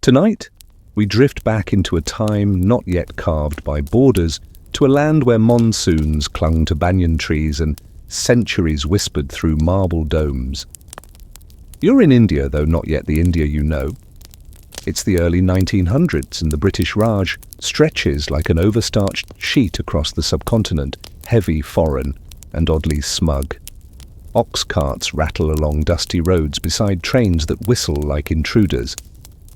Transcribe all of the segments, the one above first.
Tonight, we drift back into a time not yet carved by borders, to a land where monsoons clung to banyan trees and centuries whispered through marble domes. You're in India, though not yet the India you know. It's the early 1900s, and the British Raj stretches like an overstarched sheet across the subcontinent, heavy, foreign, and oddly smug. Ox carts rattle along dusty roads beside trains that whistle like intruders.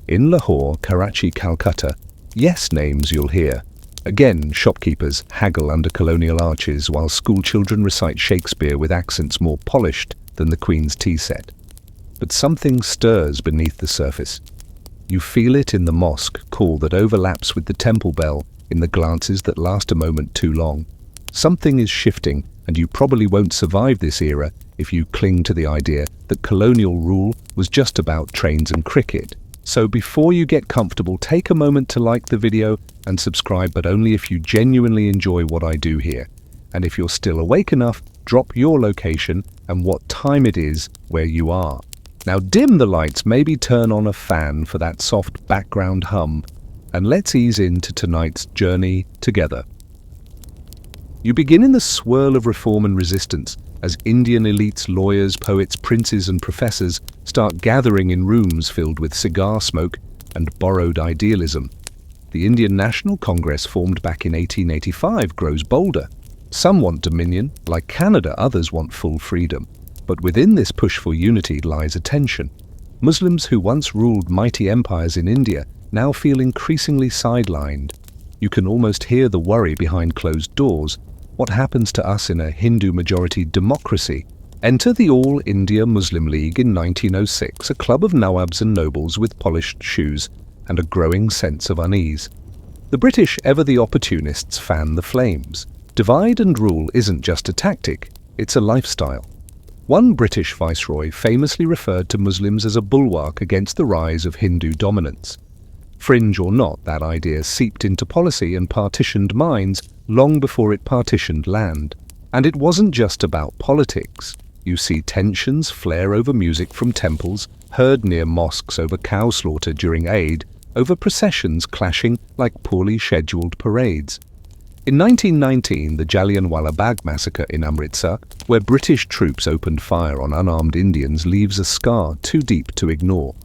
In Lahore, Karachi, Calcutta, yes names you'll hear. Again, shopkeepers haggle under colonial arches while schoolchildren recite Shakespeare with accents more polished than the Queen's tea set. But something stirs beneath the surface. You feel it in the mosque call that overlaps with the temple bell, in the glances that last a moment too long. Something is shifting, and you probably won't survive this era if you cling to the idea that colonial rule was just about trains and cricket. So before you get comfortable, take a moment to like the video and subscribe, but only if you genuinely enjoy what I do here. And if you're still awake enough, drop your location and what time it is where you are. Now dim the lights, maybe turn on a fan for that soft background hum, and let's ease into tonight's journey together. You begin in the swirl of reform and resistance as Indian elites, lawyers, poets, princes and professors start gathering in rooms filled with cigar smoke and borrowed idealism. The Indian National Congress, formed back in 1885, grows bolder. Some want dominion, like Canada, others want full freedom. But within this push for unity lies a tension. Muslims who once ruled mighty empires in India now feel increasingly sidelined. You can almost hear the worry behind closed doors. What happens to us in a Hindu-majority democracy? Enter the All India Muslim League in 1906, a club of nawabs and nobles with polished shoes and a growing sense of unease. The British, ever the opportunists, fan the flames. Divide and rule isn't just a tactic, it's a lifestyle. One British viceroy famously referred to Muslims as a bulwark against the rise of Hindu dominance. Fringe or not, that idea seeped into policy and partitioned minds long before it partitioned land. And it wasn't just about politics. You see tensions flare over music from temples, heard near mosques over cow slaughter during Eid, over processions clashing like poorly scheduled parades. In 1919, the Jallianwala Bagh massacre in Amritsar, where British troops opened fire on unarmed Indians, leaves a scar too deep to ignore.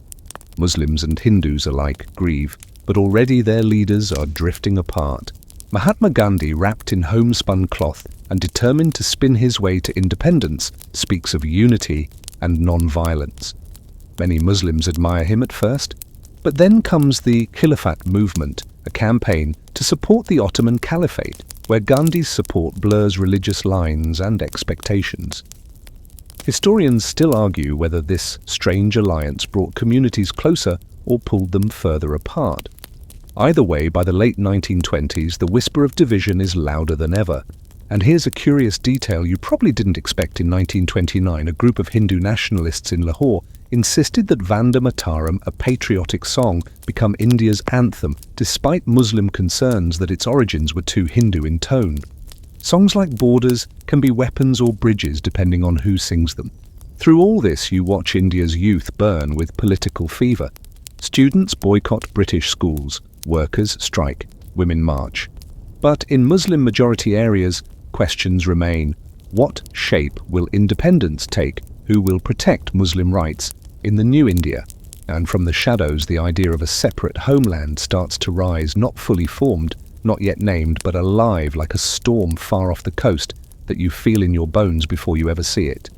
Muslims and Hindus alike grieve, but already their leaders are drifting apart. Mahatma Gandhi, wrapped in homespun cloth and determined to spin his way to independence, speaks of unity and non-violence. Many Muslims admire him at first, but then comes the Khilafat movement, a campaign to support the Ottoman Caliphate, where Gandhi's support blurs religious lines and expectations. Historians still argue whether this strange alliance brought communities closer or pulled them further apart. Either way, by the late 1920s, the whisper of division is louder than ever. And here's a curious detail you probably didn't expect. In 1929, a group of Hindu nationalists in Lahore insisted that Vande Mataram, a patriotic song, become India's anthem, despite Muslim concerns that its origins were too Hindu in tone. Songs like Borders can be weapons or bridges depending on who sings them. Through all this, you watch India's youth burn with political fever. Students boycott British schools, workers strike, women march. But in Muslim-majority areas, questions remain. What shape will independence take? Who will protect Muslim rights in the new India? And from the shadows, the idea of a separate homeland starts to rise, not fully formed, not yet named, but alive like a storm far off the coast that you feel in your bones before you ever see it.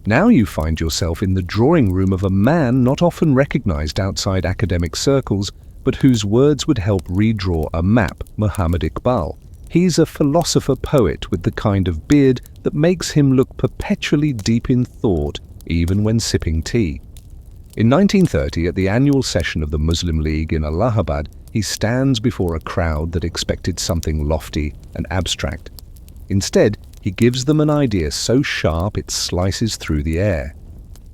Now you find yourself in the drawing room of a man not often recognized outside academic circles, but whose words would help redraw a map, Muhammad Iqbal. He's a philosopher-poet with the kind of beard that makes him look perpetually deep in thought, even when sipping tea. In 1930, at the annual session of the Muslim League in Allahabad, he stands before a crowd that expected something lofty and abstract. Instead, he gives them an idea so sharp it slices through the air.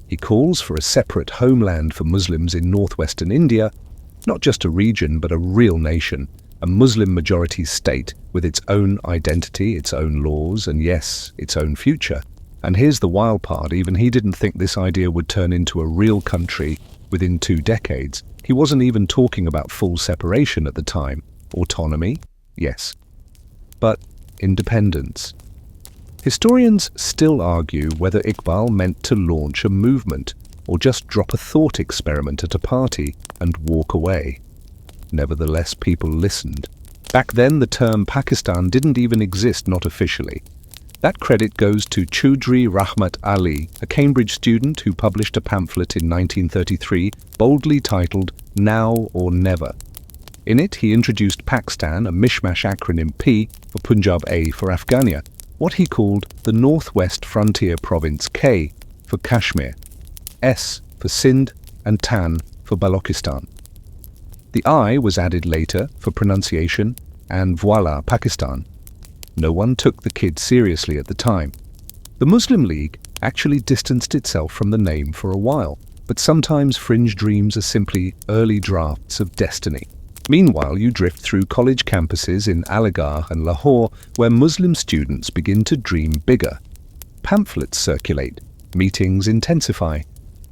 He calls for a separate homeland for Muslims in northwestern India, not just a region but a real nation, a Muslim-majority state with its own identity, its own laws, and yes, its own future. And here's the wild part, even he didn't think this idea would turn into a real country Within 2 decades, he wasn't even talking about full separation at the time. Autonomy? Yes. But independence? Historians still argue whether Iqbal meant to launch a movement or just drop a thought experiment at a party and walk away. Nevertheless, people listened. Back then, the term Pakistan didn't even exist, not officially. That credit goes to Chaudhry Rahmat Ali, a Cambridge student who published a pamphlet in 1933 boldly titled Now or Never. In it, he introduced Pakistan, a mishmash acronym P for Punjab, A for Afghania, what he called the Northwest Frontier Province, K for Kashmir, S for Sindh, and Tan for Balochistan. The I was added later for pronunciation, and voila, Pakistan. No one took the kid seriously at the time. The Muslim League actually distanced itself from the name for a while, but sometimes fringe dreams are simply early drafts of destiny. Meanwhile, you drift through college campuses in Aligarh and Lahore, where Muslim students begin to dream bigger. Pamphlets circulate, meetings intensify.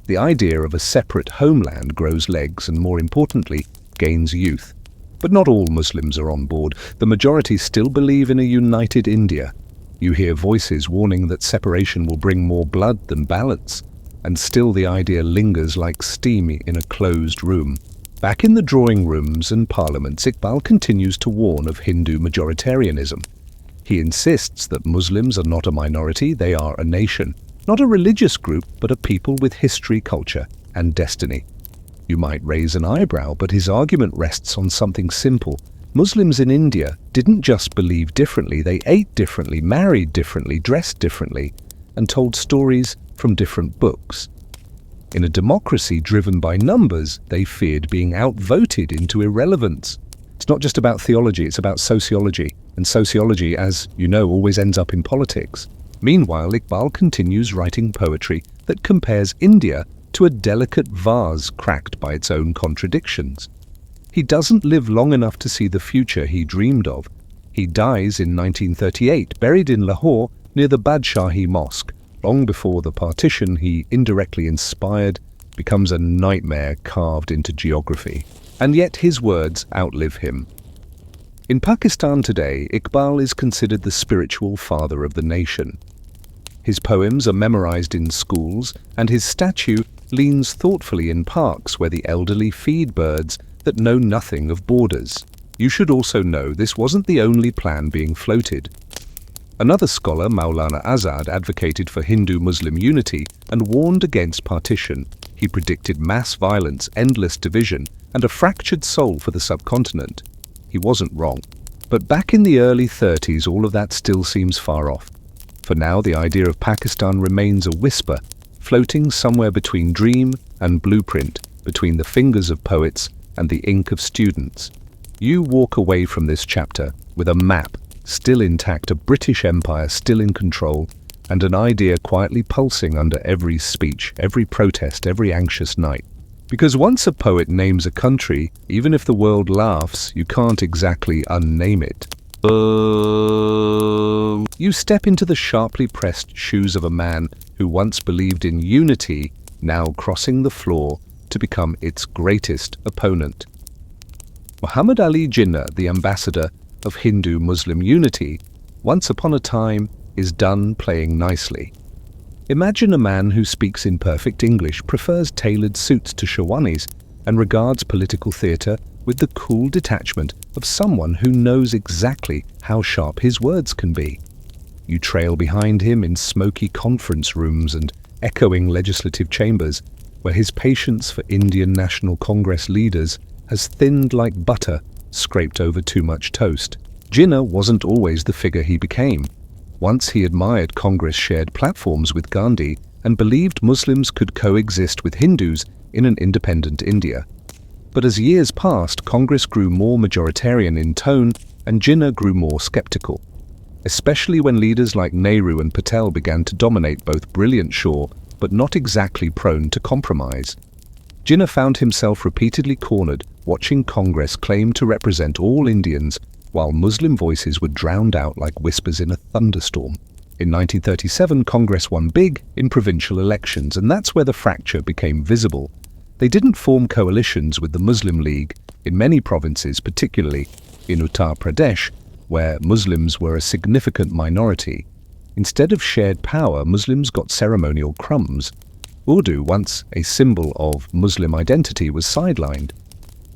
The idea of a separate homeland grows legs and, more importantly, gains youth. But not all Muslims are on board. The majority still believe in a united India. You hear voices warning that separation will bring more blood than balance, and still the idea lingers like steam in a closed room. Back in the drawing rooms and parliaments, Iqbal continues to warn of Hindu majoritarianism. He insists that Muslims are not a minority, they are a nation. Not a religious group, but a people with history, culture, and destiny. You might raise an eyebrow, but his argument rests on something simple. Muslims in India didn't just believe differently, they ate differently, married differently, dressed differently, and told stories from different books. In a democracy driven by numbers, they feared being outvoted into irrelevance. It's not just about theology, it's about sociology. And sociology, as you know, always ends up in politics. Meanwhile, Iqbal continues writing poetry that compares India to a delicate vase cracked by its own contradictions. He doesn't live long enough to see the future he dreamed of. He dies in 1938, buried in Lahore near the Badshahi Mosque. Long before the partition he indirectly inspired becomes a nightmare carved into geography. And yet his words outlive him. In Pakistan today, Iqbal is considered the spiritual father of the nation. His poems are memorized in schools, and his statue leans thoughtfully in parks where the elderly feed birds that know nothing of borders. You should also know this wasn't the only plan being floated. Another scholar, Maulana Azad, advocated for Hindu-Muslim unity and warned against partition. He predicted mass violence, endless division, and a fractured soul for the subcontinent. He wasn't wrong. But back in the early 30s, all of that still seems far off. For now, the idea of Pakistan remains a whisper, floating somewhere between dream and blueprint, between the fingers of poets and the ink of students. You walk away from this chapter with a map still intact, a British Empire still in control, and an idea quietly pulsing under every speech, every protest, every anxious night. Because once a poet names a country, even if the world laughs, you can't exactly unname it. You step into the sharply pressed shoes of a man who once believed in unity, now crossing the floor to become its greatest opponent. Muhammad Ali Jinnah, the ambassador of Hindu-Muslim unity, once upon a time is done playing nicely. Imagine a man who speaks in perfect English, prefers tailored suits to sherwanis, and regards political theatre with the cool detachment of someone who knows exactly how sharp his words can be. You trail behind him in smoky conference rooms and echoing legislative chambers, where his patience for Indian National Congress leaders has thinned like butter scraped over too much toast. Jinnah wasn't always the figure he became. Once he admired Congress shared platforms with Gandhi and believed Muslims could coexist with Hindus in an independent India. But as years passed, Congress grew more majoritarian in tone and Jinnah grew more skeptical, especially when leaders like Nehru and Patel began to dominate, both brilliant, sure, but not exactly prone to compromise. Jinnah found himself repeatedly cornered, watching Congress claim to represent all Indians, while Muslim voices were drowned out like whispers in a thunderstorm. In 1937, Congress won big in provincial elections, and that's where the fracture became visible. They didn't form coalitions with the Muslim League in many provinces, particularly in Uttar Pradesh, where Muslims were a significant minority. Instead of shared power, Muslims got ceremonial crumbs. Urdu, once a symbol of Muslim identity, was sidelined.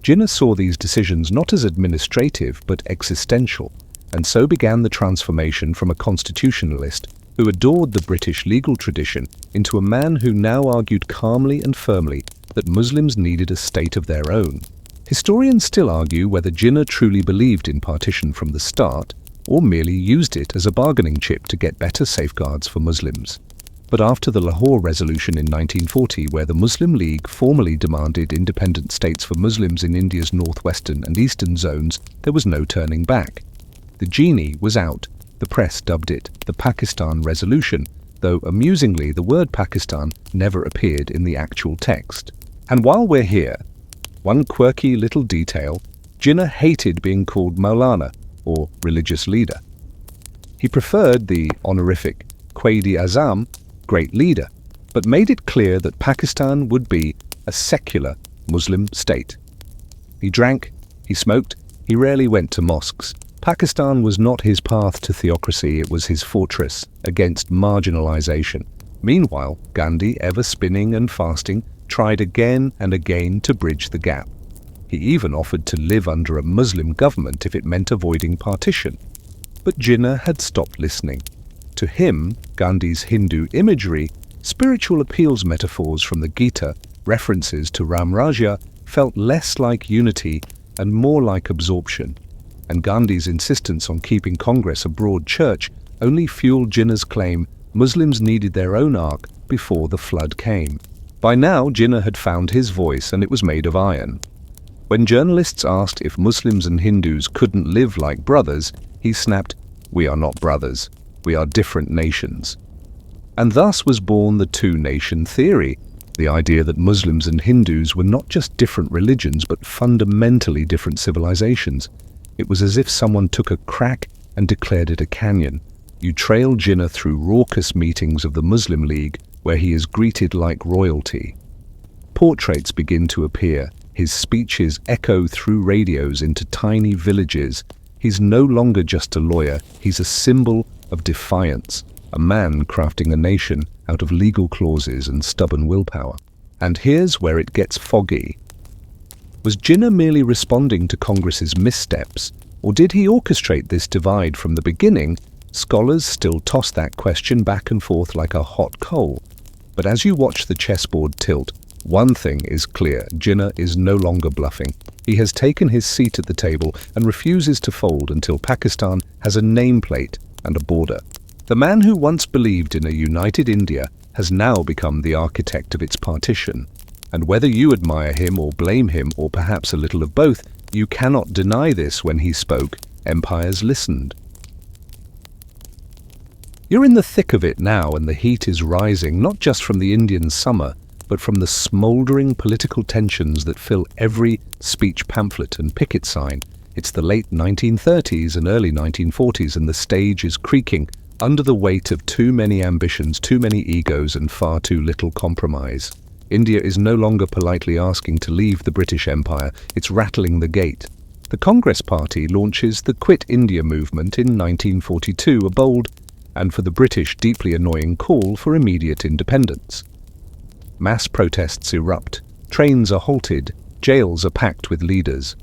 Jinnah saw these decisions not as administrative but existential, and so began the transformation from a constitutionalist who adored the British legal tradition into a man who now argued calmly and firmly that Muslims needed a state of their own. Historians still argue whether Jinnah truly believed in partition from the start, or merely used it as a bargaining chip to get better safeguards for Muslims. But after the Lahore Resolution in 1940, where the Muslim League formally demanded independent states for Muslims in India's northwestern and eastern zones, there was no turning back. The genie was out. The press dubbed it the Pakistan Resolution, though amusingly the word Pakistan never appeared in the actual text. And while we're here, one quirky little detail: Jinnah hated being called Maulana, or religious leader. He preferred the honorific Quaid-e-Azam, great leader, but made it clear that Pakistan would be a secular Muslim state. He drank, he smoked, he rarely went to mosques. Pakistan was not his path to theocracy, it was his fortress against marginalization. Meanwhile, Gandhi, ever spinning and fasting, tried again and again to bridge the gap. He even offered to live under a Muslim government if it meant avoiding partition. But Jinnah had stopped listening. To him, Gandhi's Hindu imagery, spiritual appeals metaphors from the Gita, references to Ram Rajya, felt less like unity and more like absorption. And Gandhi's insistence on keeping Congress a broad church only fueled Jinnah's claim Muslims needed their own ark before the flood came. By now, Jinnah had found his voice, and it was made of iron. When journalists asked if Muslims and Hindus couldn't live like brothers, he snapped, "We are not brothers. We are different nations." And thus was born the two-nation theory, the idea that Muslims and Hindus were not just different religions but fundamentally different civilizations. It was as if someone took a crack and declared it a canyon. You trail Jinnah through raucous meetings of the Muslim League, where he is greeted like royalty. Portraits begin to appear. His speeches echo through radios into tiny villages. He's no longer just a lawyer, he's a symbol of defiance, a man crafting a nation out of legal clauses and stubborn willpower. And here's where it gets foggy. Was Jinnah merely responding to Congress's missteps, or did he orchestrate this divide from the beginning? Scholars still toss that question back and forth like a hot coal. But as you watch the chessboard tilt, one thing is clear: Jinnah is no longer bluffing. He has taken his seat at the table and refuses to fold until Pakistan has a nameplate and a border. The man who once believed in a united India has now become the architect of its partition. And whether you admire him or blame him, or perhaps a little of both, you cannot deny this: when he spoke, empires listened. You're in the thick of it now, and the heat is rising, not just from the Indian summer, but from the smouldering political tensions that fill every speech pamphlet and picket sign. It's the late 1930s and early 1940s, and the stage is creaking under the weight of too many ambitions, too many egos, and far too little compromise. India is no longer politely asking to leave the British Empire, it's rattling the gate. The Congress Party launches the Quit India movement in 1942, a bold and for the British deeply annoying call for immediate independence. Mass protests erupt, trains are halted, jails are packed with leaders.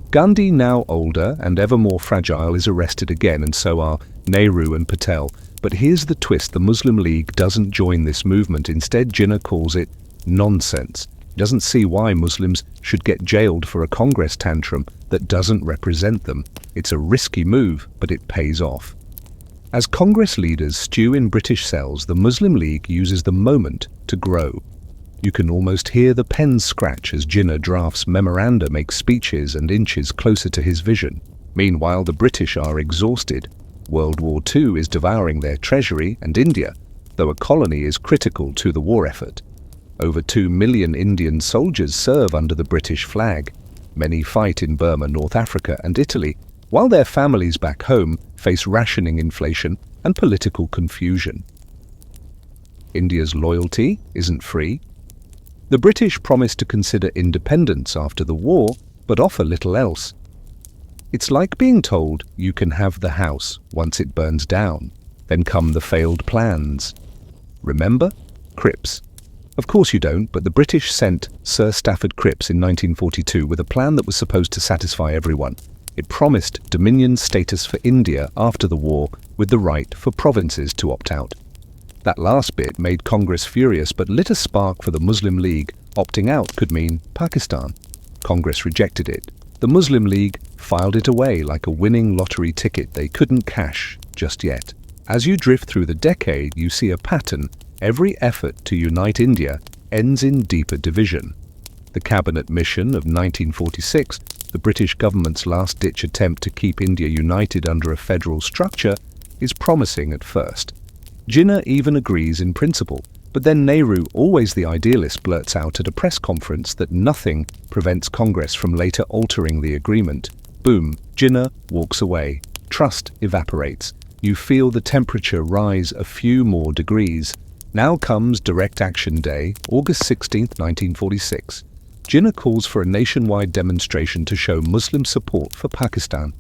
Gandhi, now older and ever more fragile, is arrested again, and so are Nehru and Patel. But here's the twist: the Muslim League doesn't join this movement. Instead, Jinnah calls it nonsense. He doesn't see why Muslims should get jailed for a Congress tantrum that doesn't represent them. It's a risky move, but it pays off. As Congress leaders stew in British cells, the Muslim League uses the moment to grow. You can almost hear the pen scratch as Jinnah drafts memoranda, makes speeches, and inches closer to his vision. Meanwhile, the British are exhausted. World War II is devouring their treasury, and India, though a colony, is critical to the war effort. Over 2 million Indian soldiers serve under the British flag. Many fight in Burma, North Africa, and Italy, while their families back home face rationing, inflation, and political confusion. India's loyalty isn't free. The British promised to consider independence after the war, but offer little else. It's like being told you can have the house once it burns down. Then come the failed plans. Remember? Cripps. Of course you don't, but the British sent Sir Stafford Cripps in 1942 with a plan that was supposed to satisfy everyone. It promised Dominion status for India after the war, with the right for provinces to opt out. That last bit made Congress furious, but lit a spark for the Muslim League. Opting out could mean Pakistan. Congress rejected it. The Muslim League filed it away like a winning lottery ticket they couldn't cash just yet. As you drift through the decade, you see a pattern. Every effort to unite India ends in deeper division. The cabinet mission of 1946, the British government's last-ditch attempt to keep India united under a federal structure, is promising at first. Jinnah even agrees in principle, but then Nehru, always the idealist, blurts out at a press conference that nothing prevents Congress from later altering the agreement. Boom, Jinnah walks away. Trust evaporates. You feel the temperature rise a few more degrees. Now comes Direct Action Day, August 16, 1946. Jinnah calls for a nationwide demonstration to show Muslim support for Pakistan.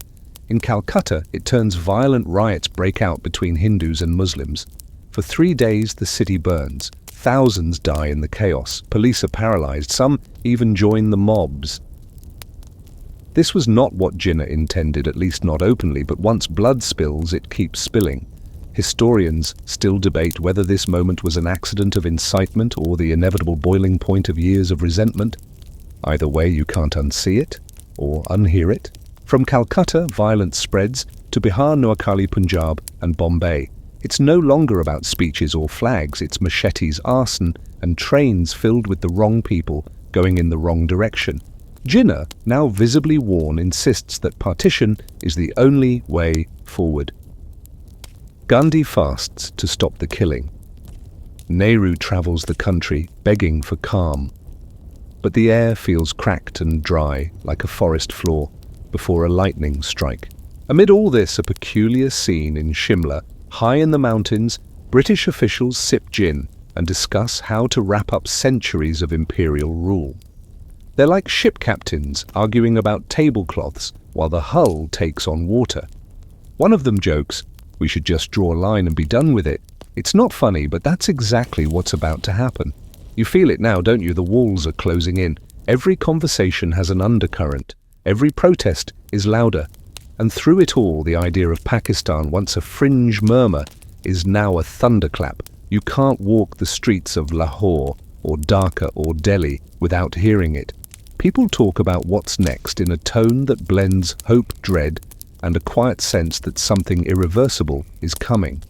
In Calcutta, it turns violent riots break out between Hindus and Muslims. For 3 days, the city burns. Thousands die in the chaos. Police are paralyzed. Some even join the mobs. This was not what Jinnah intended, at least not openly, but once blood spills, it keeps spilling. Historians still debate whether this moment was an accident of incitement or the inevitable boiling point of years of resentment. Either way, you can't unsee it or unhear it. From Calcutta, violence spreads to Bihar, Noakhali, Punjab, and Bombay. It's no longer about speeches or flags, it's machetes, arson, and trains filled with the wrong people going in the wrong direction. Jinnah, now visibly worn, insists that partition is the only way forward. Gandhi fasts to stop the killing. Nehru travels the country begging for calm. But the air feels cracked and dry like a forest floor before a lightning strike. Amid all this, a peculiar scene in Shimla. High in the mountains, British officials sip gin and discuss how to wrap up centuries of imperial rule. They're like ship captains arguing about tablecloths while the hull takes on water. One of them jokes, "We should just draw a line and be done with it." It's not funny, but that's exactly what's about to happen. You feel it now, don't you? The walls are closing in. Every conversation has an undercurrent. Every protest is louder. And through it all, the idea of Pakistan, once a fringe murmur, is now a thunderclap. You can't walk the streets of Lahore or Dhaka or Delhi without hearing it. People talk about what's next in a tone that blends hope, dread, and a quiet sense that something irreversible is coming.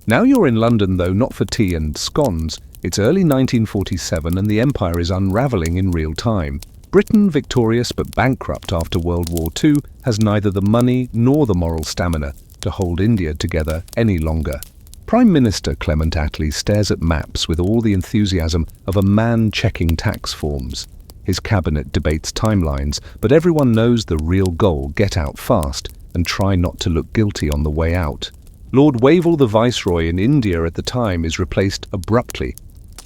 Now you're in London, though not for tea and scones. It's early 1947 and the empire is unraveling in real time. Britain, victorious but bankrupt after World War II, has neither the money nor the moral stamina to hold India together any longer. Prime Minister Clement Attlee stares at maps with all the enthusiasm of a man checking tax forms. His cabinet debates timelines, but everyone knows the real goal: get out fast and try not to look guilty on the way out. Lord Wavell, the Viceroy in India at the time, is replaced abruptly.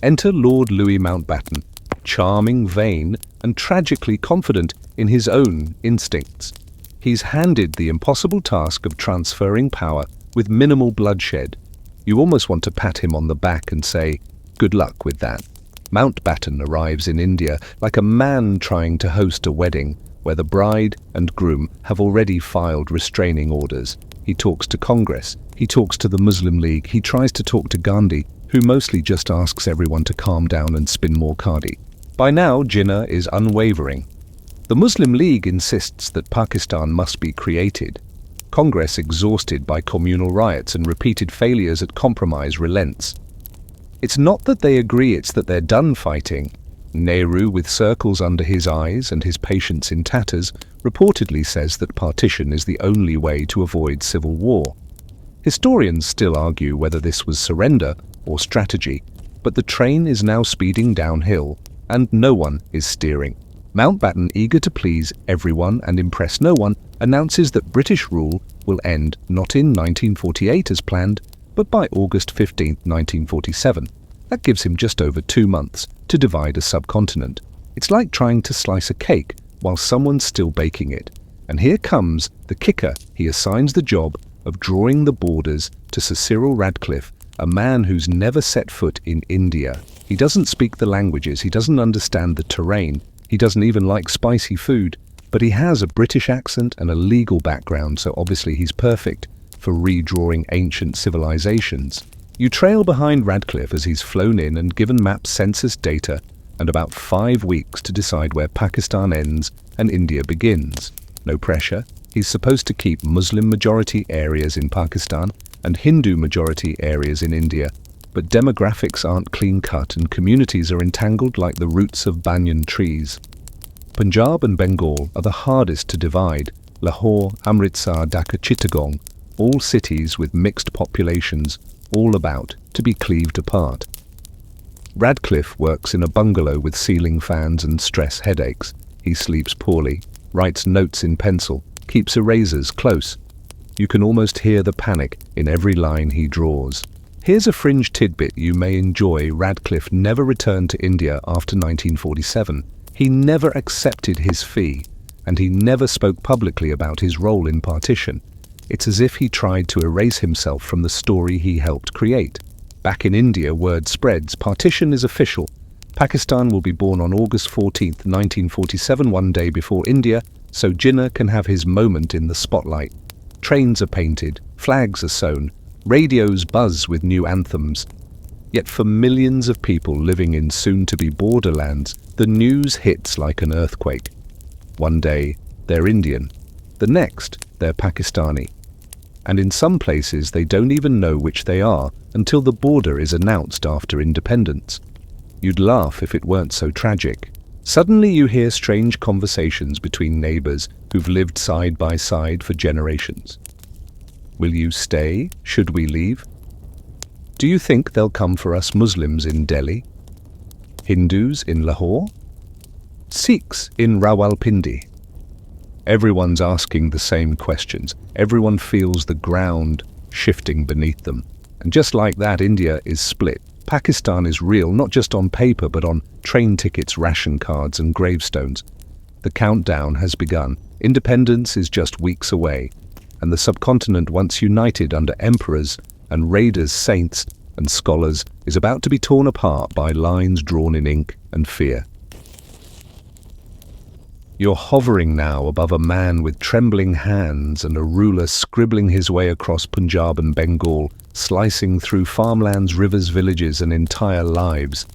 Enter Lord Louis Mountbatten, charming, vain, and tragically confident in his own instincts. He's handed the impossible task of transferring power with minimal bloodshed. You almost want to pat him on the back and say, "Good luck with that." Mountbatten arrives in India like a man trying to host a wedding where the bride and groom have already filed restraining orders. He talks to Congress, he talks to the Muslim League, he tries to talk to Gandhi, who mostly just asks everyone to calm down and spin more cardi. By now, Jinnah is unwavering. The Muslim League insists that Pakistan must be created. Congress, exhausted by communal riots and repeated failures at compromise, relents. It's not that they agree, it's that they're done fighting. Nehru, with circles under his eyes and his patience in tatters, reportedly says that partition is the only way to avoid civil war. Historians still argue whether this was surrender or strategy, but the train is now speeding downhill, and no one is steering. Mountbatten, eager to please everyone and impress no one, announces that British rule will end not in 1948 as planned, but by August 15, 1947. That gives him just over 2 months to divide a subcontinent. It's like trying to slice a cake while someone's still baking it. And here comes the kicker. He assigns the job of drawing the borders to Sir Cyril Radcliffe, a man who's never set foot in India. He doesn't speak the languages, he doesn't understand the terrain, he doesn't even like spicy food, but he has a British accent and a legal background, so obviously he's perfect for redrawing ancient civilizations. You trail behind Radcliffe as he's flown in and given maps, census data, and about 5 weeks to decide where Pakistan ends and India begins. No pressure. He's supposed to keep Muslim-majority areas in Pakistan and Hindu-majority areas in India, but demographics aren't clean-cut and communities are entangled like the roots of banyan trees. Punjab and Bengal are the hardest to divide. Lahore, Amritsar, Dhaka, Chittagong, all cities with mixed populations, all about to be cleaved apart. Radcliffe works in a bungalow with ceiling fans and stress headaches. He sleeps poorly, writes notes in pencil, keeps erasers close. You can almost hear the panic in every line he draws. Here's a fringe tidbit you may enjoy. Radcliffe never returned to India after 1947. He never accepted his fee, and he never spoke publicly about his role in partition. It's as if he tried to erase himself from the story he helped create. Back in India, word spreads. Partition is official. Pakistan will be born on August 14, 1947, one day before India, so Jinnah can have his moment in the spotlight. Trains are painted, flags are sewn, radios buzz with new anthems. Yet for millions of people living in soon-to-be borderlands, the news hits like an earthquake. One day, they're Indian. The next, they're Pakistani. And in some places, they don't even know which they are until the border is announced after independence. You'd laugh if it weren't so tragic. Suddenly you hear strange conversations between neighbors who've lived side by side for generations. Will you stay? Should we leave? Do you think they'll come for us Muslims in Delhi? Hindus in Lahore? Sikhs in Rawalpindi? Everyone's asking the same questions. Everyone feels the ground shifting beneath them. And just like that, India is split. Pakistan is real, not just on paper, but on train tickets, ration cards, and gravestones. The countdown has begun. Independence is just weeks away. And the subcontinent, once united under emperors and raiders, saints and scholars, is about to be torn apart by lines drawn in ink and fear. You're hovering now above a man with trembling hands and a ruler, scribbling his way across Punjab and Bengal, slicing through farmlands, rivers, villages, and entire lives.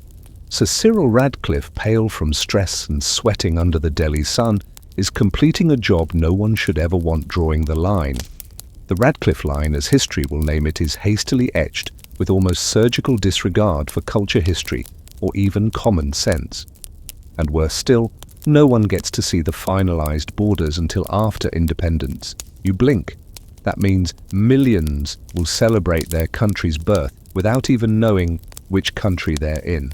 Sir Cyril Radcliffe, pale from stress and sweating under the Delhi sun, is completing a job no one should ever want, drawing the line. The Radcliffe line, as history will name it, is hastily etched with almost surgical disregard for culture, history, or even common sense. And worse still, no one gets to see the finalized borders until after independence. You blink. That means millions will celebrate their country's birth without even knowing which country they're in.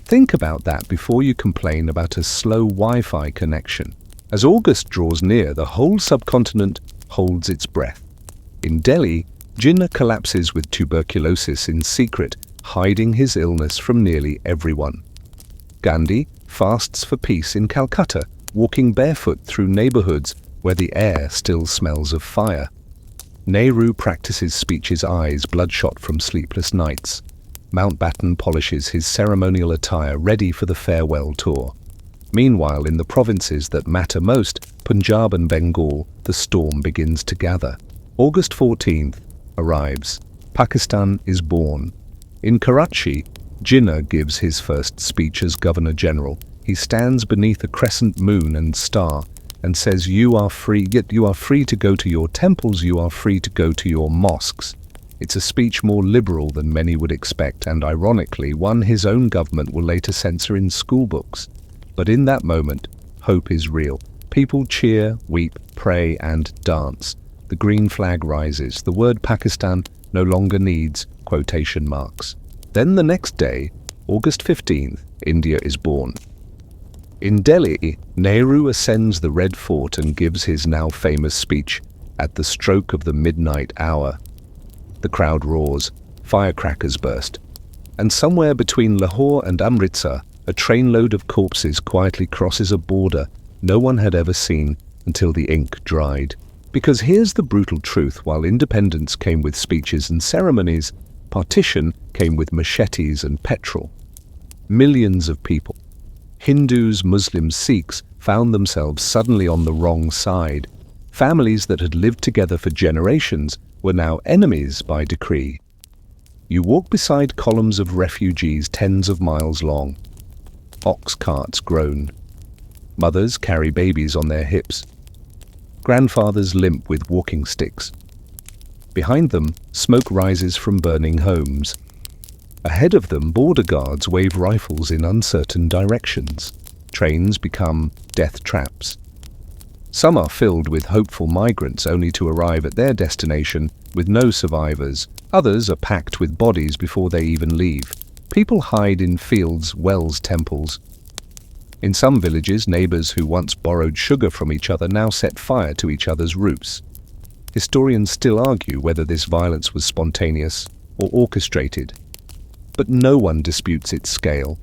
Think about that before you complain about a slow Wi-Fi connection. As August draws near, the whole subcontinent holds its breath. In Delhi, Jinnah collapses with tuberculosis in secret, hiding his illness from nearly everyone. Gandhi fasts for peace in Calcutta, walking barefoot through neighborhoods where the air still smells of fire. Nehru practices speeches, eyes bloodshot from sleepless nights. Mountbatten polishes his ceremonial attire, ready for the farewell tour. Meanwhile, in the provinces that matter most, Punjab and Bengal, the storm begins to gather. August 14th arrives. Pakistan is born. In Karachi, Jinnah gives his first speech as Governor-General. He stands beneath a crescent moon and star and says, "You are free, yet you are free to go to your temples, you are free to go to your mosques." It's a speech more liberal than many would expect, and ironically, one his own government will later censor in school books. But in that moment, hope is real. People cheer, weep, pray, and dance. The green flag rises. The word Pakistan no longer needs quotation marks. Then the next day, August 15th, India is born. In Delhi, Nehru ascends the Red Fort and gives his now famous speech at the stroke of the midnight hour. The crowd roars, firecrackers burst. And somewhere between Lahore and Amritsar, a trainload of corpses quietly crosses a border no one had ever seen until the ink dried. Because here's the brutal truth: while independence came with speeches and ceremonies, partition came with machetes and petrol. Millions of people, Hindus, Muslims, Sikhs, found themselves suddenly on the wrong side. Families that had lived together for generations were now enemies by decree. You walk beside columns of refugees tens of miles long. Ox carts groan. Mothers carry babies on their hips. Grandfathers limp with walking sticks. Behind them, smoke rises from burning homes. Ahead of them, border guards wave rifles in uncertain directions. Trains become death traps. Some are filled with hopeful migrants only to arrive at their destination with no survivors. Others are packed with bodies before they even leave. People hide in fields, wells, temples. In some villages, neighbors who once borrowed sugar from each other now set fire to each other's roofs. Historians still argue whether this violence was spontaneous or orchestrated. But no one disputes its scale.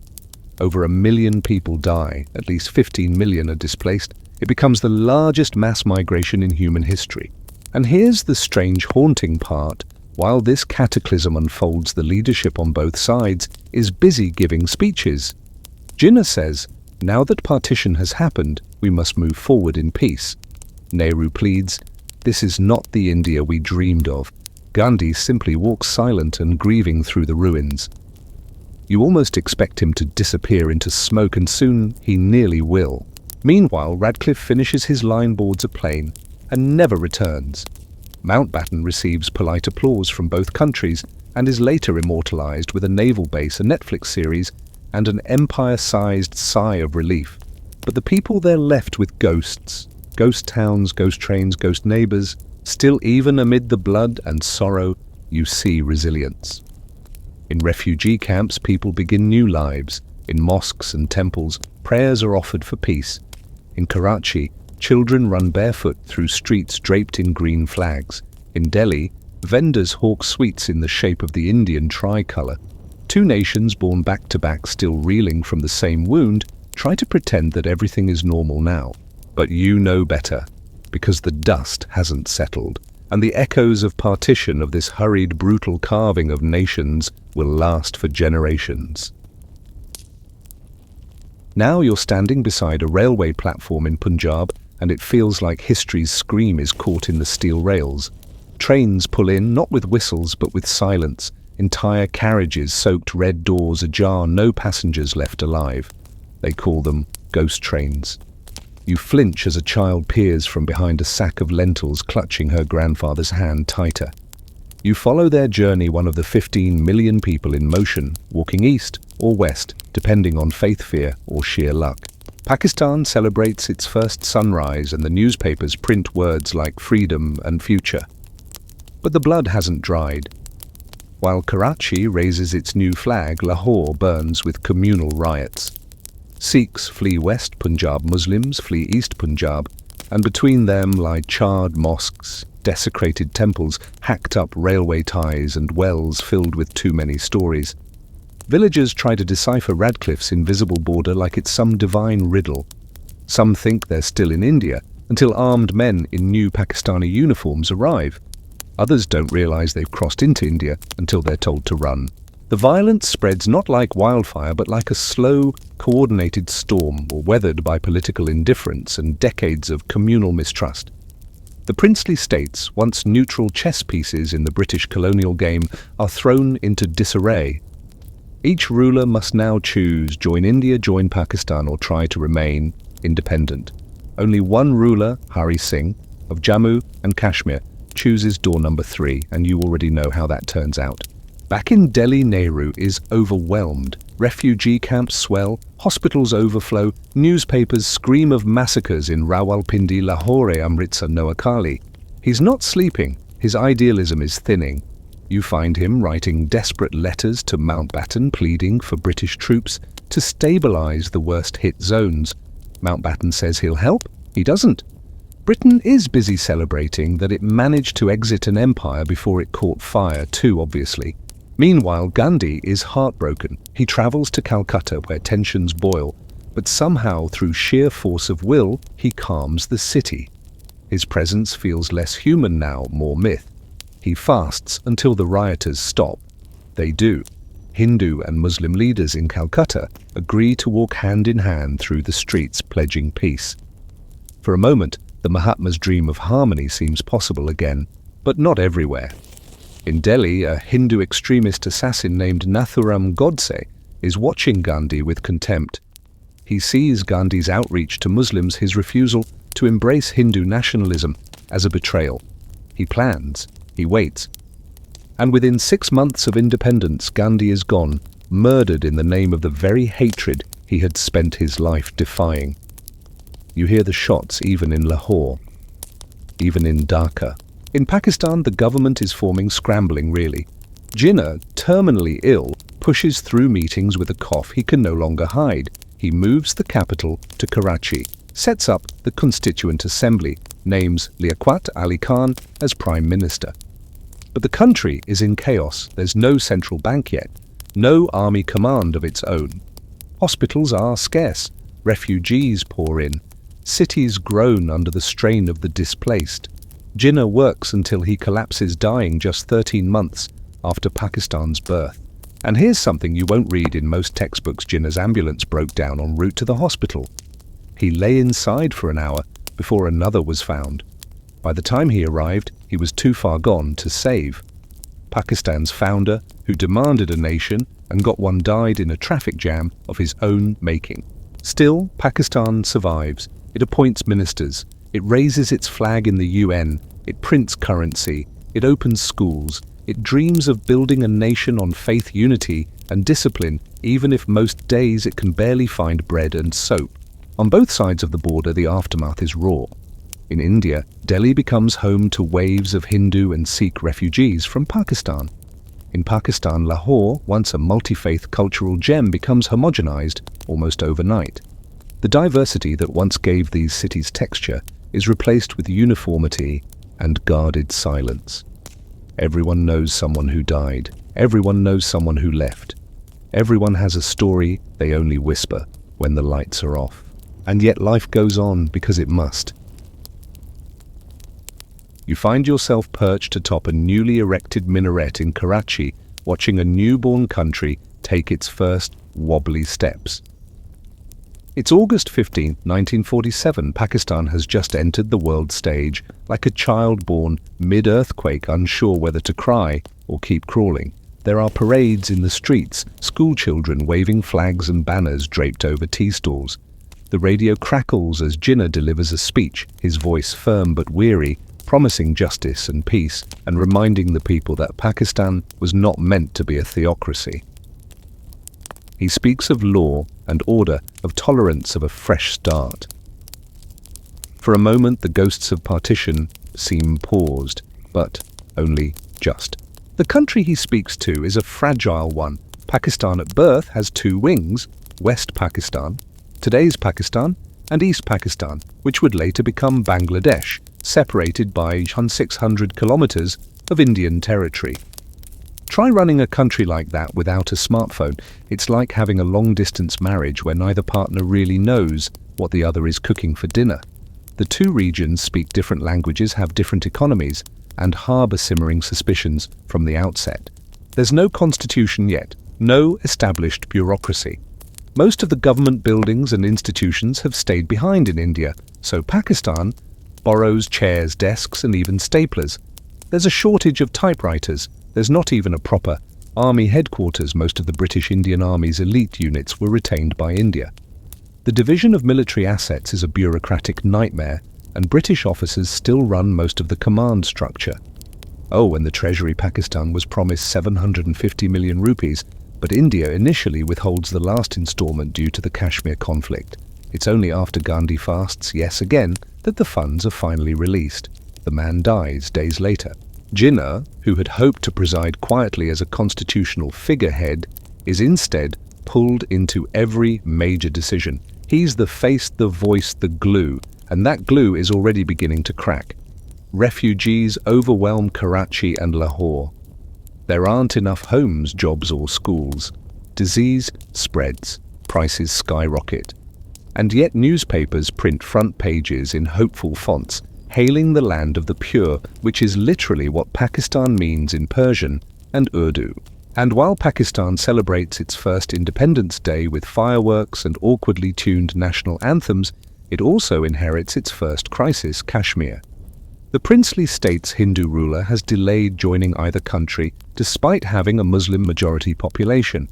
Over 1 million people die, at least 15 million are displaced. It becomes the largest mass migration in human history. And here's the strange, haunting part. While this cataclysm unfolds, the leadership on both sides is busy giving speeches. Jinnah says, "Now that partition has happened, we must move forward in peace." Nehru pleads, "This is not the India we dreamed of." Gandhi simply walks silent and grieving through the ruins. You almost expect him to disappear into smoke, and soon he nearly will. Meanwhile, Radcliffe finishes his line boards a plane and never returns. Mountbatten receives polite applause from both countries and is later immortalized with a naval base, a Netflix series, and an empire-sized sigh of relief. But the people, they're left with ghosts. Ghost towns, ghost trains, ghost neighbors. Still, even amid the blood and sorrow, you see resilience. In refugee camps, people begin new lives. In mosques and temples, prayers are offered for peace. In Karachi, children run barefoot through streets draped in green flags. In Delhi, vendors hawk sweets in the shape of the Indian tricolour. Two nations born back to back, still reeling from the same wound, try to pretend that everything is normal now. But you know better, because the dust hasn't settled, and the echoes of partition, of this hurried, brutal carving of nations, will last for generations. Now you're standing beside a railway platform in Punjab, and it feels like history's scream is caught in the steel rails. Trains pull in, not with whistles, but with silence. Entire carriages soaked, red doors ajar, no passengers left alive. They call them ghost trains. You flinch as a child peers from behind a sack of lentils, clutching her grandfather's hand tighter. You follow their journey, one of the 15 million people in motion, walking east or west, depending on faith, fear, or sheer luck. Pakistan celebrates its first sunrise, and the newspapers print words like freedom and future. But the blood hasn't dried. While Karachi raises its new flag, Lahore burns with communal riots. Sikhs flee West Punjab, Muslims flee East Punjab, and between them lie charred mosques, desecrated temples, hacked up railway ties, and wells filled with too many stories. Villagers try to decipher Radcliffe's invisible border like it's some divine riddle. Some think they're still in India until armed men in new Pakistani uniforms arrive. Others don't realize they've crossed into India until they're told to run. The violence spreads not like wildfire, but like a slow, coordinated storm, or weathered by political indifference and decades of communal mistrust. The princely states, once neutral chess pieces in the British colonial game, are thrown into disarray. Each ruler must now choose: join India, join Pakistan, or try to remain independent. Only one ruler, Hari Singh, of Jammu and Kashmir, chooses door number 3, and you already know how that turns out. Back in Delhi, Nehru is overwhelmed. Refugee camps swell, hospitals overflow, newspapers scream of massacres in Rawalpindi, Lahore, Amritsar, Noakhali. He's not sleeping. His idealism is thinning. You find him writing desperate letters to Mountbatten, pleading for British troops to stabilize the worst-hit zones. Mountbatten says he'll help. He doesn't. Britain is busy celebrating that it managed to exit an empire before it caught fire too, obviously. Meanwhile, Gandhi is heartbroken. He travels to Calcutta where tensions boil, but somehow through sheer force of will, he calms the city. His presence feels less human now, more myth. He fasts until the rioters stop. They do. Hindu and Muslim leaders in Calcutta agree to walk hand in hand through the streets pledging peace. For a moment, the Mahatma's dream of harmony seems possible again, but not everywhere. In Delhi, a Hindu extremist assassin named Nathuram Godse is watching Gandhi with contempt. He sees Gandhi's outreach to Muslims, his refusal to embrace Hindu nationalism, as a betrayal. He plans, he waits. And within 6 months of independence, Gandhi is gone, murdered in the name of the very hatred he had spent his life defying. You hear the shots even in Lahore, even in Dhaka. In Pakistan, the government is scrambling really. Jinnah, terminally ill, pushes through meetings with a cough he can no longer hide. He moves the capital to Karachi, sets up the Constituent Assembly, names Liaquat Ali Khan as Prime Minister. But the country is in chaos. There's no central bank yet, no army command of its own. Hospitals are scarce, refugees pour in, cities groan under the strain of the displaced. Jinnah works until he collapses, dying just 13 months after Pakistan's birth. And here's something you won't read in most textbooks: Jinnah's ambulance broke down en route to the hospital. He lay inside for an hour before another was found. By the time he arrived, he was too far gone to save. Pakistan's founder, who demanded a nation and got one, died in a traffic jam of his own making. Still, Pakistan survives. It appoints ministers. It raises its flag in the UN. It prints currency. It opens schools. It dreams of building a nation on faith, unity, and discipline, even if most days it can barely find bread and soap. On both sides of the border, the aftermath is raw. In India, Delhi becomes home to waves of Hindu and Sikh refugees from Pakistan. In Pakistan, Lahore, once a multi-faith cultural gem, becomes homogenized almost overnight. The diversity that once gave these cities texture is replaced with uniformity and guarded silence. Everyone knows someone who died. Everyone knows someone who left. Everyone has a story they only whisper when the lights are off. And yet life goes on because it must. You find yourself perched atop a newly erected minaret in Karachi, watching a newborn country take its first wobbly steps. It's August 15, 1947. Pakistan has just entered the world stage, like a child born mid-earthquake, unsure whether to cry or keep crawling. There are parades in the streets, school children waving flags and banners draped over tea stalls. The radio crackles as Jinnah delivers a speech, his voice firm but weary, promising justice and peace, and reminding the people that Pakistan was not meant to be a theocracy. He speaks of law and order, of tolerance, of a fresh start. For a moment, the ghosts of partition seem paused, but only just. The country he speaks to is a fragile one. Pakistan at birth has two wings: West Pakistan, today's Pakistan, and East Pakistan, which would later become Bangladesh, separated by 600 kilometers of Indian territory. Try running a country like that without a smartphone. It's like having a long-distance marriage where neither partner really knows what the other is cooking for dinner. The two regions speak different languages, have different economies, and harbor simmering suspicions from the outset. There's no constitution yet, no established bureaucracy. Most of the government buildings and institutions have stayed behind in India, so Pakistan borrows chairs, desks, and even staplers. There's a shortage of typewriters. There's not even a proper army headquarters. Most of the British Indian Army's elite units were retained by India. The division of military assets is a bureaucratic nightmare, and British officers still run most of the command structure. Oh, and the Treasury Pakistan was promised 750 million rupees, but India initially withholds the last installment due to the Kashmir conflict. It's only after Gandhi fasts, yes again, that the funds are finally released. The man dies days later. Jinnah, who had hoped to preside quietly as a constitutional figurehead, is instead pulled into every major decision. He's the face, the voice, the glue, and that glue is already beginning to crack. Refugees overwhelm Karachi and Lahore. There aren't enough homes, jobs, or schools. Disease spreads, prices skyrocket. And yet newspapers print front pages in hopeful fonts, hailing the land of the pure, which is literally what Pakistan means in Persian and Urdu. And while Pakistan celebrates its first Independence Day with fireworks and awkwardly tuned national anthems, it also inherits its first crisis, Kashmir. The princely state's Hindu ruler has delayed joining either country despite having a Muslim-majority population.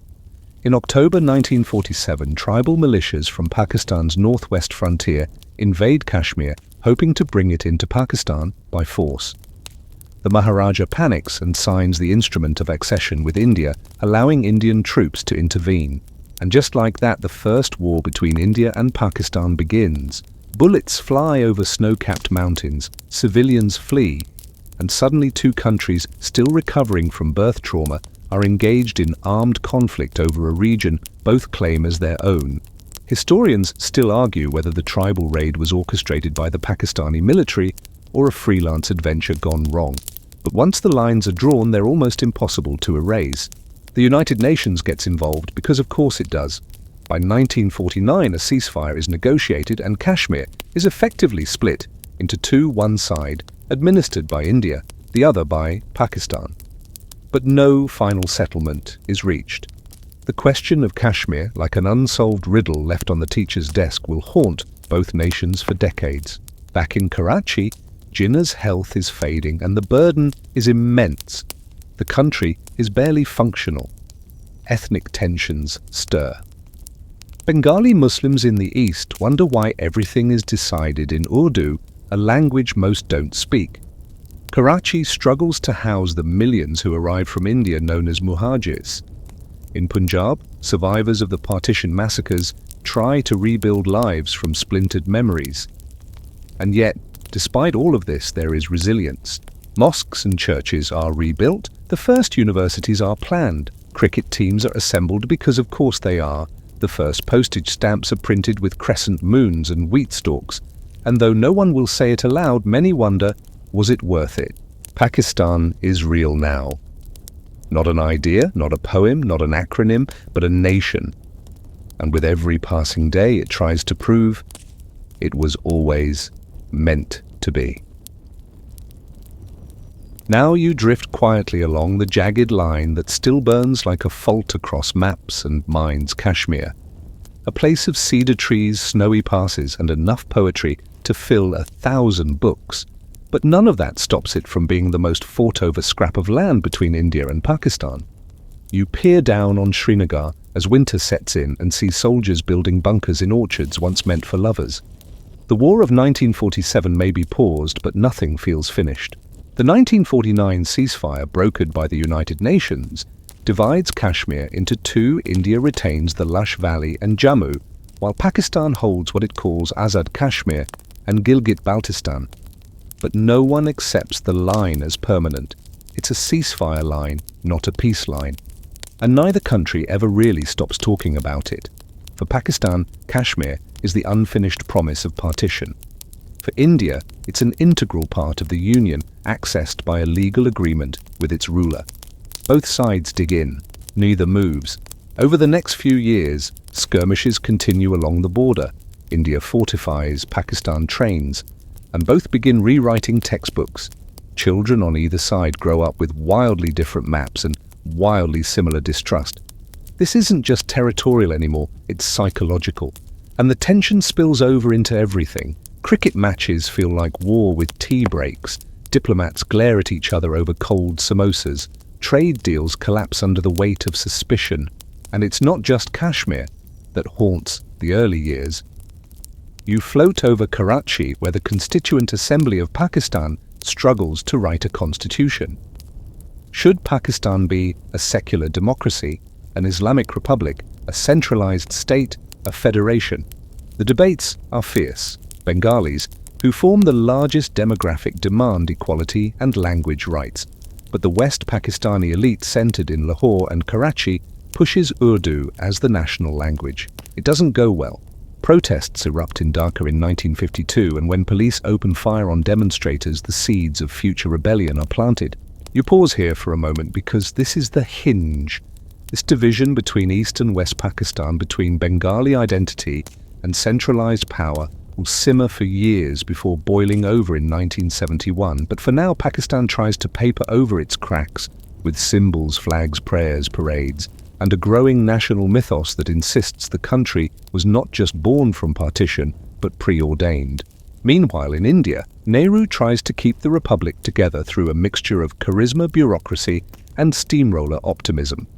In October 1947, tribal militias from Pakistan's northwest frontier invade Kashmir, hoping to bring it into Pakistan by force. The Maharaja panics and signs the instrument of accession with India, allowing Indian troops to intervene. And just like that, the first war between India and Pakistan begins. Bullets fly over snow-capped mountains, civilians flee, and suddenly two countries, still recovering from birth trauma, are engaged in armed conflict over a region both claim as their own. Historians still argue whether the tribal raid was orchestrated by the Pakistani military or a freelance adventure gone wrong. But once the lines are drawn, they're almost impossible to erase. The United Nations gets involved because of course it does. By 1949, a ceasefire is negotiated and Kashmir is effectively split into two, one side administered by India, the other by Pakistan. But no final settlement is reached. The question of Kashmir, like an unsolved riddle left on the teacher's desk, will haunt both nations for decades. Back in Karachi, Jinnah's health is fading and the burden is immense. The country is barely functional. Ethnic tensions stir. Bengali Muslims in the East wonder why everything is decided in Urdu, a language most don't speak. Karachi struggles to house the millions who arrived from India known as Muhajirs. In Punjab, survivors of the partition massacres try to rebuild lives from splintered memories. And yet, despite all of this, there is resilience. Mosques and churches are rebuilt, the first universities are planned, cricket teams are assembled because of course they are, the first postage stamps are printed with crescent moons and wheat stalks, and though no one will say it aloud, many wonder, was it worth it? Pakistan is real now. Not an idea, not a poem, not an acronym, but a nation. And with every passing day it tries to prove it was always meant to be. Now you drift quietly along the jagged line that still burns like a fault across maps and minds, Kashmir. A place of cedar trees, snowy passes, and enough poetry to fill 1,000 books. But none of that stops it from being the most fought-over scrap of land between India and Pakistan. You peer down on Srinagar as winter sets in and see soldiers building bunkers in orchards once meant for lovers. The war of 1947 may be paused, but nothing feels finished. The 1949 ceasefire, brokered by the United Nations, divides Kashmir into two. India retains the lush valley and Jammu, while Pakistan holds what it calls Azad Kashmir and Gilgit-Baltistan. But no one accepts the line as permanent. It's a ceasefire line, not a peace line. And neither country ever really stops talking about it. For Pakistan, Kashmir is the unfinished promise of partition. For India, it's an integral part of the Union, accessed by a legal agreement with its ruler. Both sides dig in, neither moves. Over the next few years, skirmishes continue along the border. India fortifies, Pakistan trains, and both begin rewriting textbooks. Children on either side grow up with wildly different maps and wildly similar distrust. This isn't just territorial anymore, it's psychological. And the tension spills over into everything. Cricket matches feel like war with tea breaks. Diplomats glare at each other over cold samosas. Trade deals collapse under the weight of suspicion. And it's not just Kashmir that haunts the early years. You float over Karachi, where the Constituent Assembly of Pakistan struggles to write a constitution. Should Pakistan be a secular democracy, an Islamic republic, a centralized state, a federation? The debates are fierce. Bengalis, who form the largest demographic, demand equality and language rights. But the West Pakistani elite centered in Lahore and Karachi pushes Urdu as the national language. It doesn't go well. Protests erupt in Dhaka in 1952, and when police open fire on demonstrators, the seeds of future rebellion are planted. You pause here for a moment because this is the hinge. This division between East and West Pakistan, between Bengali identity and centralized power, will simmer for years before boiling over in 1971. But for now, Pakistan tries to paper over its cracks with symbols, flags, prayers, parades, and a growing national mythos that insists the country was not just born from partition, but preordained. Meanwhile, in India, Nehru tries to keep the republic together through a mixture of charisma, bureaucracy, and steamroller optimism.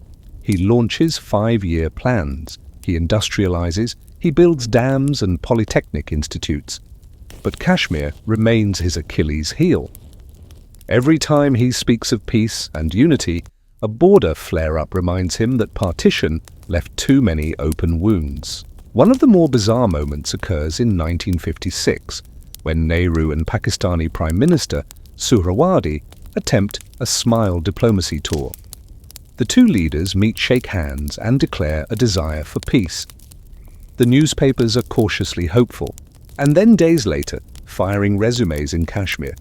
He launches 5-year plans. He industrializes, he builds dams and polytechnic institutes. But Kashmir remains his Achilles heel. Every time he speaks of peace and unity, a border flare-up reminds him that partition left too many open wounds. One of the more bizarre moments occurs in 1956, when Nehru and Pakistani Prime Minister Suhrawardy attempt a smile diplomacy tour. The two leaders meet, shake hands, and declare a desire for peace. The newspapers are cautiously hopeful, and then days later, firing resumes in Kashmir.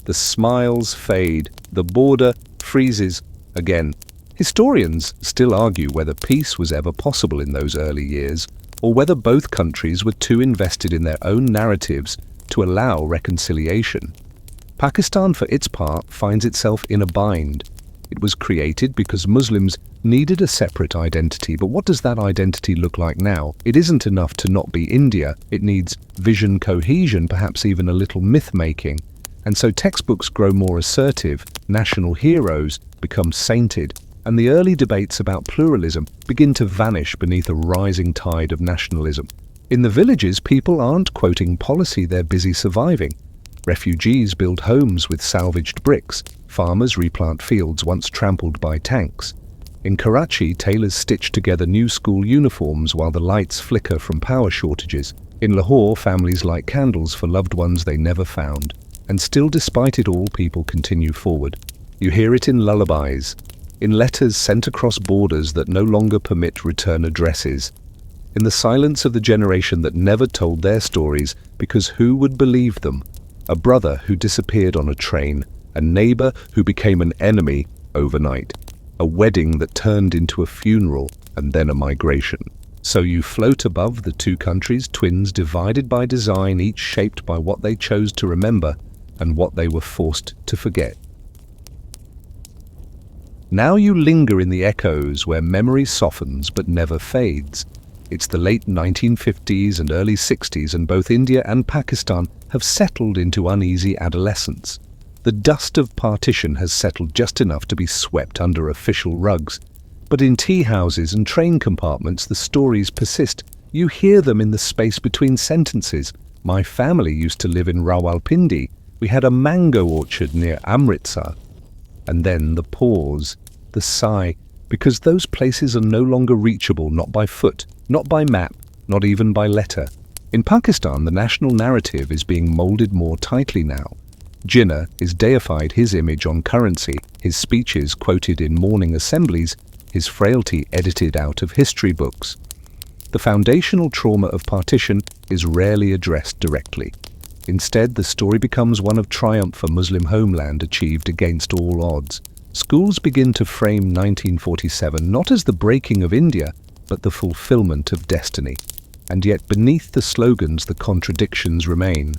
The smiles fade, the border freezes again. Historians still argue whether peace was ever possible in those early years, or whether both countries were too invested in their own narratives to allow reconciliation. Pakistan, for its part, finds itself in a bind. It was created because Muslims needed a separate identity, but what does that identity look like now? It isn't enough to not be India. It needs vision, cohesion, perhaps even a little myth-making. And so textbooks grow more assertive, national heroes become sainted, and the early debates about pluralism begin to vanish beneath a rising tide of nationalism. In the villages, people aren't quoting policy, they're busy surviving. Refugees build homes with salvaged bricks. Farmers replant fields once trampled by tanks. In Karachi, tailors stitch together new school uniforms while the lights flicker from power shortages. In Lahore, families light candles for loved ones they never found. And still, despite it all, people continue forward. You hear it in lullabies, in letters sent across borders that no longer permit return addresses, in the silence of the generation that never told their stories because who would believe them? A brother who disappeared on a train, a neighbor who became an enemy overnight, a wedding that turned into a funeral and then a migration. So you float above the two countries, twins divided by design, each shaped by what they chose to remember and what they were forced to forget. Now you linger in the echoes where memory softens but never fades. It's the late 1950s and early 60s, and both India and Pakistan have settled into uneasy adolescence. The dust of partition has settled just enough to be swept under official rugs. But in tea houses and train compartments, the stories persist. You hear them in the space between sentences. My family used to live in Rawalpindi. We had a mango orchard near Amritsar. And then the pause, the sigh, because those places are no longer reachable, not by foot, not by map, not even by letter. In Pakistan, the national narrative is being molded more tightly now. Jinnah is deified, his image on currency, his speeches quoted in morning assemblies, his frailty edited out of history books. The foundational trauma of partition is rarely addressed directly. Instead, the story becomes one of triumph for Muslim homeland achieved against all odds. Schools begin to frame 1947 not as the breaking of India, but the fulfillment of destiny. And yet beneath the slogans, the contradictions remain.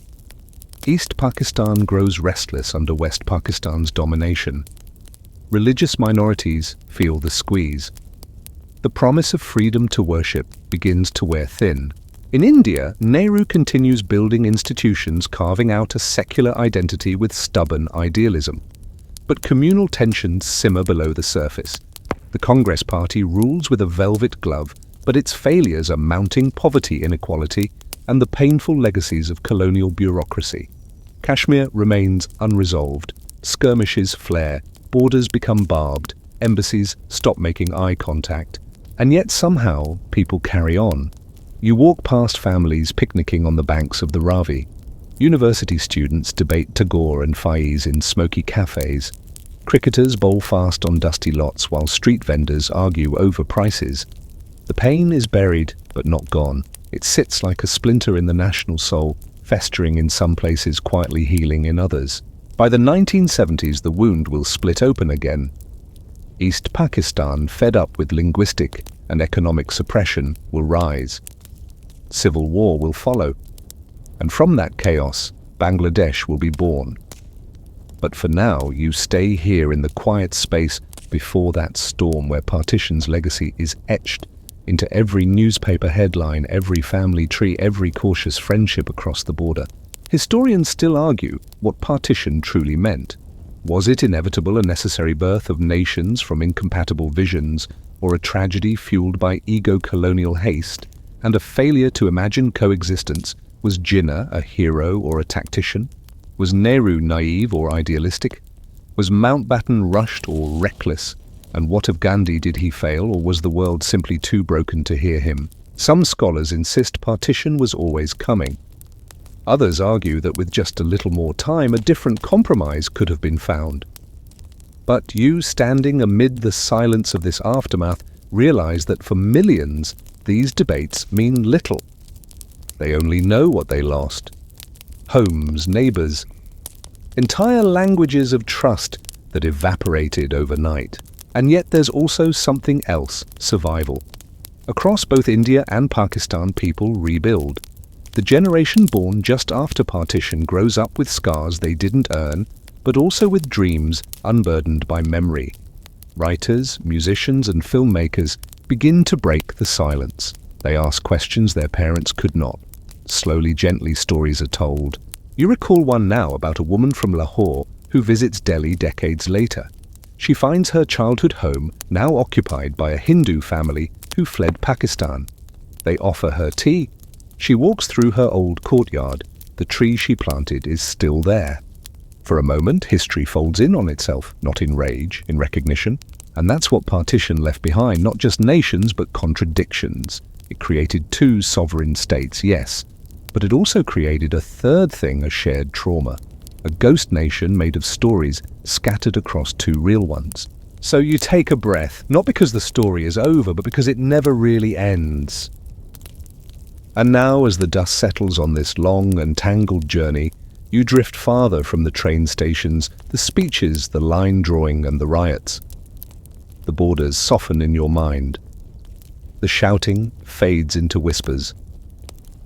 East Pakistan grows restless under West Pakistan's domination. Religious minorities feel the squeeze. The promise of freedom to worship begins to wear thin. In India, Nehru continues building institutions, carving out a secular identity with stubborn idealism. But communal tensions simmer below the surface. The Congress Party rules with a velvet glove, but its failures are mounting poverty inequality and the painful legacies of colonial bureaucracy. Kashmir remains unresolved. Skirmishes flare, borders become barbed, embassies stop making eye contact, and yet somehow people carry on. You walk past families picnicking on the banks of the Ravi. University students debate Tagore and Faiz in smoky cafes. Cricketers bowl fast on dusty lots while street vendors argue over prices. The pain is buried but not gone. It sits like a splinter in the national soul, festering in some places, quietly healing in others. By the 1970s, the wound will split open again. East Pakistan, fed up with linguistic and economic suppression, will rise. Civil war will follow. And from that chaos, Bangladesh will be born. But for now, you stay here in the quiet space before that storm where partition's legacy is etched into every newspaper headline, every family tree, every cautious friendship across the border. Historians still argue what partition truly meant. Was it inevitable, a necessary birth of nations from incompatible visions, or a tragedy fueled by ego-colonial haste, and a failure to imagine coexistence? Was Jinnah a hero or a tactician? Was Nehru naive or idealistic? Was Mountbatten rushed or reckless? And what of Gandhi? Did he fail, or was the world simply too broken to hear him? Some scholars insist partition was always coming. Others argue that with just a little more time, a different compromise could have been found. But you, standing amid the silence of this aftermath, realize that for millions, these debates mean little. They only know what they lost. Homes, neighbors, entire languages of trust that evaporated overnight. And yet there's also something else: survival. Across both India and Pakistan, people rebuild. The generation born just after partition grows up with scars they didn't earn, but also with dreams unburdened by memory. Writers, musicians, and filmmakers begin to break the silence. They ask questions their parents could not. Slowly, gently, stories are told. You recall one now about a woman from Lahore who visits Delhi decades later. She finds her childhood home now occupied by a Hindu family who fled Pakistan. They offer her tea. She walks through her old courtyard. The tree she planted is still there. For a moment, history folds in on itself, not in rage, in recognition. And that's what partition left behind, not just nations, but contradictions. It created two sovereign states, yes, but it also created a third thing, a shared trauma. A ghost nation made of stories scattered across two real ones. So you take a breath, not because the story is over, but because it never really ends. And now, as the dust settles on this long and tangled journey, you drift farther from the train stations, the speeches, the line drawing, and the riots. The borders soften in your mind. The shouting fades into whispers.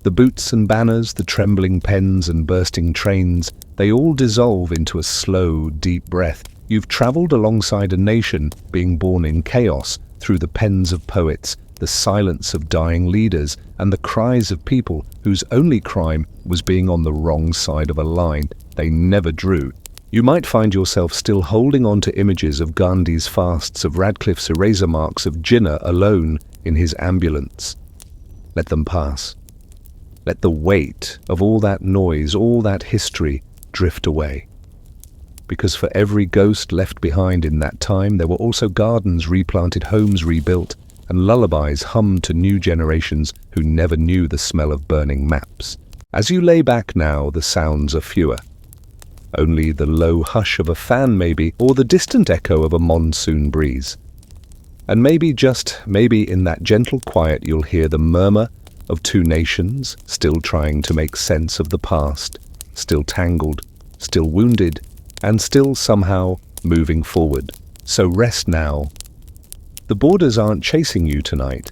The boots and banners, the trembling pens and bursting trains, they all dissolve into a slow, deep breath. You've traveled alongside a nation being born in chaos, through the pens of poets, the silence of dying leaders, and the cries of people whose only crime was being on the wrong side of a line they never drew. You might find yourself still holding on to images of Gandhi's fasts, of Radcliffe's eraser marks, of Jinnah alone in his ambulance. Let them pass. Let the weight of all that noise, all that history, drift away. Because for every ghost left behind in that time, there were also gardens replanted, homes rebuilt, and lullabies hummed to new generations who never knew the smell of burning maps. As you lay back now, the sounds are fewer. Only the low hush of a fan maybe, or the distant echo of a monsoon breeze. And maybe, just maybe, in that gentle quiet you'll hear the murmur of two nations still trying to make sense of the past, still tangled, still wounded, and still somehow moving forward. So rest now. The borders aren't chasing you tonight.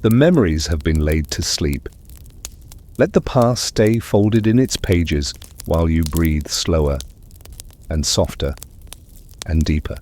The memories have been laid to sleep. Let the past stay folded in its pages while you breathe slower and softer and deeper.